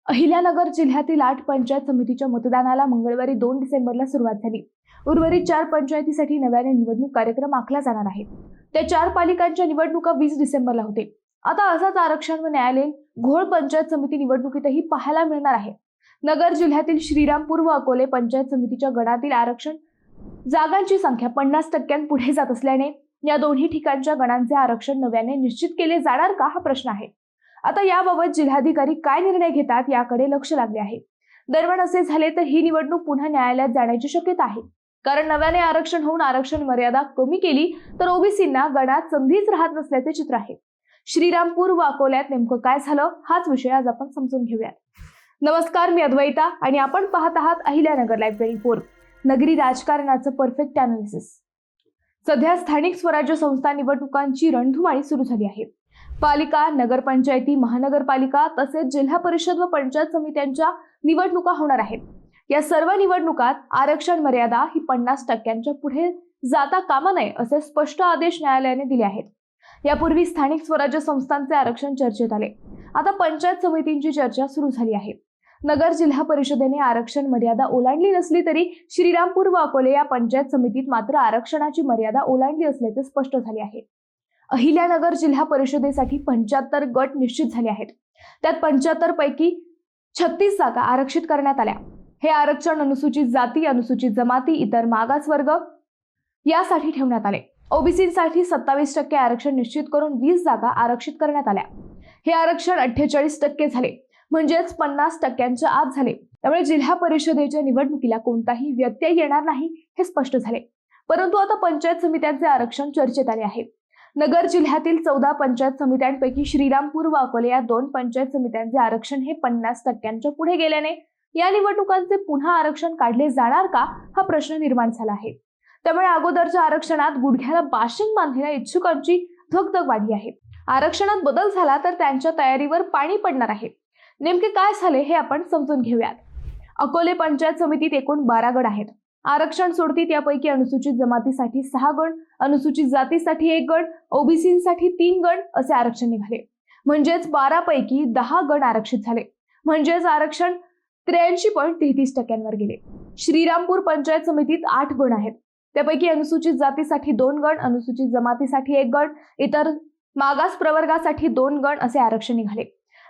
अहिल्यानगर जिल्ह्यातील 8 पंचायत समितीच्या मतदानाला मंगळवारी 2 डिसेंबरला सुरुवात झाली। उर्वरित 4 पंचायतीसाठी नव्याने निवडणूक कार्यक्रम आखला जाणार आहे। त्या 4 पालिकांच्या निवडणुका 20 डिसेंबरला होते। आता असाच आरक्षण व न्यायालयीन घोळ पंचायत समिती निवडणुकीतही पाहायला मिळणार आहे। नगर जिल्ह्यातील श्रीरामपूर व अकोले पंचायत समितीच्या गणातील आरक्षण जागांची संख्या 50% पुढे जात असल्याने या दोन्ही ठिकाणच्या गणांचे आरक्षण नव्याने निश्चित केले जाणार का हा प्रश्न आहे। आता याबाबत जिल्हाधिकारी काय निर्णय घेतात याकडे लक्ष लागले आहे। दरम्यान असे झाले तर ही निवडणूक पुन्हा न्यायालयात जाण्याची शक्यता आहे, कारण नव्याने आरक्षण होऊन आरक्षण मर्यादा कमी केली तर ओबीसींना गणात संधीच राहत नसल्याचे चित्र आहे। श्रीरामपूर व अकोल्यात नेमकं काय झालं हाच विषय आज आपण समजून घेऊयात। नमस्कार, मी अद्वैता आणि आपण पाहत आहात अहिल्यानगर लाईव्ह 24, नगरी राजकारणाचं परफेक्ट अनालिसिस। सध्या स्थानिक स्वराज्य संस्था निवडणुकांची रणधुमाळी सुरू झाली आहे। पालिका, नगरपंचायती, महानगरपालिका तसेच जिल्हा परिषद व पंचायत समित्यांच्या निवडणुका होणार आहेत। या सर्व निवडणुकात आरक्षण मर्यादा ही 50% पुढे जाता कामा नये असे स्पष्ट आदेश न्यायालयाने दिले आहेत। यापूर्वी स्थानिक स्वराज्य संस्थांचे आरक्षण चर्चेत आले। आता पंचायत समितींची चर्चा सुरू झाली आहे। नगर जिल्हा परिषदेने आरक्षण मर्यादा ओलांडली नसली तरी श्रीरामपूर व अकोले या पंचायत समितीत मात्र आरक्षणाची मर्यादा ओलांडली असल्याचे स्पष्ट झाले आहे। अहिल्यानगर जिल्हा परिषदेसाठी 75 गट निश्चित झाले आहेत। त्यात 75 पैकी 36 जागा आरक्षित करण्यात आल्या। हे आरक्षण अनुसूचित जाती, अनुसूचित जमाती, इतर मागासवर्ग यासाठी ठेवण्यात आले। ओबीसीसाठी 27% आरक्षण निश्चित करून 20 जागा आरक्षित करण्यात आल्या। हे आरक्षण 48% झाले, म्हणजेच 50%च्या आत झाले। त्यामुळे जिल्हा परिषदेच्या निवडणुकीला कोणताही व्यत्यय येणार नाही हे स्पष्ट झाले। परंतु आता पंचायत समित्यांचे आरक्षण चर्चेत आले आहे। नगर जिल्ह्यातील 14 पंचायत समित्यांपैकी श्रीरामपूर व अकोले या 2 पंचायत समित्यांचे आरक्षण हे 50%च्या पुढे गेल्याने या निवडणुकांचे पुन्हा आरक्षण काढले जाणार का हा प्रश्न निर्माण झाला आहे। त्यामुळे अगोदरच्या आरक्षणात गुडघ्याला बाशिंग बांधलेल्या इच्छुकांची धगधग वाढली आहे। आरक्षणात बदल झाला तर त्यांच्या तयारीवर पाणी पडणार आहे। नेमके काय झाले हे आपण समजून घेऊयात। अकोले पंचायत समितीत एकूण 12 गट आहेत। आरक्षण सोडतीत यापैकी अनुसूचित जमातीसाठी 6 गट, अनुसूचित जातीसाठी 1 गट, ओबीसीसाठी 3 गट असे आरक्षण निघाले। म्हणजेच 12 पैकी 10 गट आरक्षित झाले, म्हणजेच आरक्षण 83.33% गेले। श्रीरामपूर पंचायत समितीत 8 गट आहेत। त्यापैकी अनुसूचित जातीसाठी 2 गट, अनुसूचित जमातीसाठी 1 गट, इतर मागास प्रवर्गासाठी 2 गट असे आरक्षण निघाले।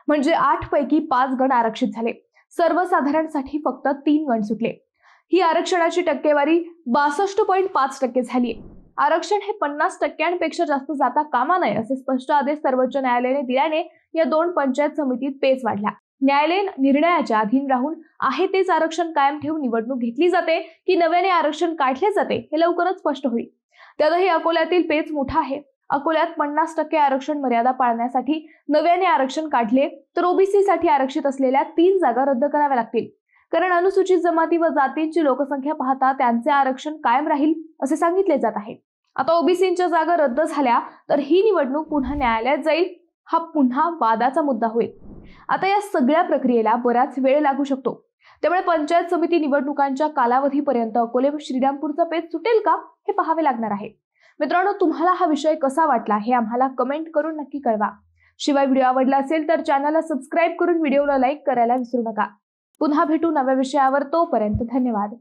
म्हणजे 8 पैकी 5 गट आरक्षित झाले। सर्वसाधारणसाठी फक्त 3 गट सुटले। ही आरक्षणाची टक्केवारी 62.5% झाली आहे। आरक्षण हे 50%पेक्षा जास्त जाता कामा नये असे स्पष्ट आदेश सर्वोच्च न्यायालयाने दिल्याने या 2 पंचायत समितीत पेच वाढला। न्यायालयीन निर्णयाच्या अधीन राहून आहे तेच आरक्षण कायम ठेवून निवडणूक घेतली जाते की नव्याने आरक्षण काढले जाते हे लवकरच स्पष्ट होईल। त्यातही अकोल्यातील पेच मोठा आहे। अकोल्यात 50% आरक्षण मर्यादा पाळण्यासाठी नव्याने आरक्षण काढले तर ओबीसीसाठी आरक्षित असलेल्या 3 जागा रद्द कराव्या लागतील, कारण अनुसूचित जमाती व जातींची लोकसंख्या पाहता त्यांचे आरक्षण कायम राहील असे सांगितले जात आहे। आता ओबीसींच्या जागा रद्द झाल्या तर ही निवडणूक पुन्हा न्यायालयात जाईल, हा पुन्हा वादाचा मुद्दा होईल। आता या सगळ्या प्रक्रियेला बराच वेळ लागू शकतो। त्यामुळे पंचायत समिती निवडणुकांच्या कालावधीपर्यंत अकोले व श्रीरामपूरचा पेच सुटेल का हे पाहावे लागणार आहे। मित्रांनो, तुम्हाला हा विषय कसा वाटला हे आम्हाला कमेंट करून नक्की कळवा। शिवाय व्हिडिओ आवडला असेल तर चॅनलला सबस्क्राईब करून व्हिडिओला लाईक करायला विसरू नका। पुन्हा भेटू नव्या विषयावर, तोपर्यंत धन्यवाद।